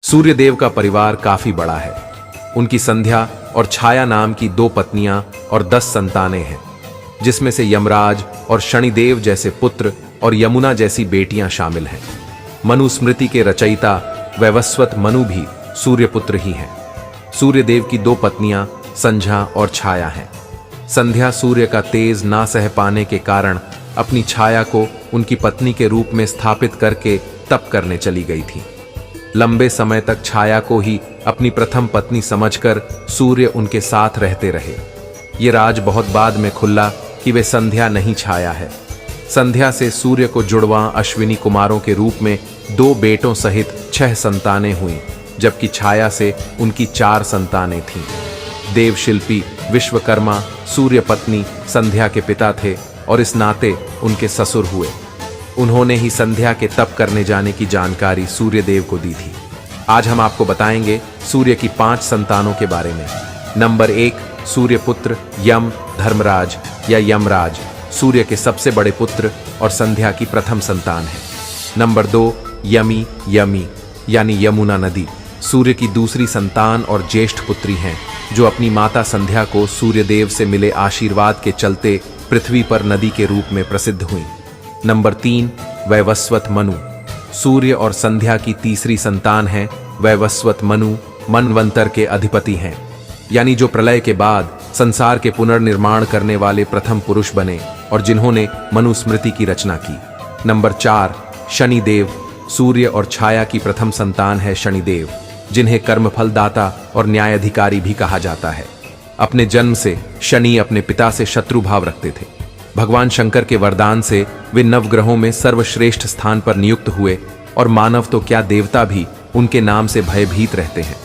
सूर्यदेव का परिवार काफी बड़ा है। उनकी संध्या और छाया नाम की 2 पत्नियां और 10 संतानें हैं, जिसमें से यमराज और शनिदेव जैसे पुत्र और यमुना जैसी बेटियां शामिल हैं। मनुस्मृति के रचयिता वैवस्वत मनु भी सूर्यपुत्र ही हैं। सूर्यदेव की 2 पत्नियां संध्या और छाया हैं। संध्या सूर्य का तेज ना सह पाने के कारण अपनी छाया को उनकी पत्नी के रूप में स्थापित करके तप करने चली गई थी। लंबे समय तक छाया को ही अपनी प्रथम पत्नी समझकर सूर्य उनके साथ रहते रहे। ये राज बहुत बाद में खुला कि वे संध्या नहीं छाया है। संध्या से सूर्य को जुड़वां अश्विनी कुमारों के रूप में 2 बेटों सहित 6 संतानें हुईं, जबकि छाया से उनकी 4 संतानें थीं। देवशिल्पी विश्वकर्मा सूर्य पत्नी संध्या के पिता थे और इस नाते उनके ससुर हुए। उन्होंने ही संध्या के तप करने जाने की जानकारी सूर्यदेव को दी थी। आज हम आपको बताएंगे सूर्य की 5 संतानों के बारे में। नंबर 1, सूर्यपुत्र यम धर्मराज या यमराज सूर्य के सबसे बड़े पुत्र और संध्या की प्रथम संतान है। नंबर 2, यमी यमी यानी यमुना नदी सूर्य की दूसरी संतान और ज्येष्ठ पुत्री हैं, जो अपनी माता संध्या को सूर्यदेव से मिले आशीर्वाद के चलते पृथ्वी पर नदी के रूप में प्रसिद्ध हुई। नंबर 3, वैवस्वत मनु सूर्य और संध्या की तीसरी संतान है। वैवस्वत मनु मनवंतर के अधिपति हैं, यानी जो प्रलय के बाद संसार के पुनर्निर्माण करने वाले प्रथम पुरुष बने और जिन्होंने मनुस्मृति की रचना की। नंबर 4, शनिदेव सूर्य और छाया की प्रथम संतान है शनिदेव, जिन्हें कर्मफल दाता और न्यायाधिकारी भी कहा जाता है। अपने जन्म से शनि अपने पिता से शत्रु भाव रखते थे। भगवान शंकर के वरदान से वे नवग्रहों में सर्वश्रेष्ठ स्थान पर नियुक्त हुए और मानव तो क्या देवता भी उनके नाम से भयभीत रहते हैं।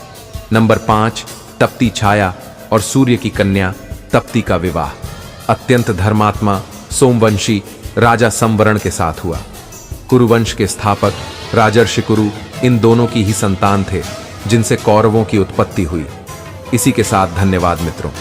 नंबर 5, तप्ती छाया और सूर्य की कन्या तप्ती का विवाह अत्यंत धर्मात्मा सोमवंशी राजा संवरण के साथ हुआ। कुरुवंश के स्थापक राजर्षि कुरु इन दोनों की ही संतान थे, जिनसे कौरवों की उत्पत्ति हुई। इसी के साथ धन्यवाद मित्रों।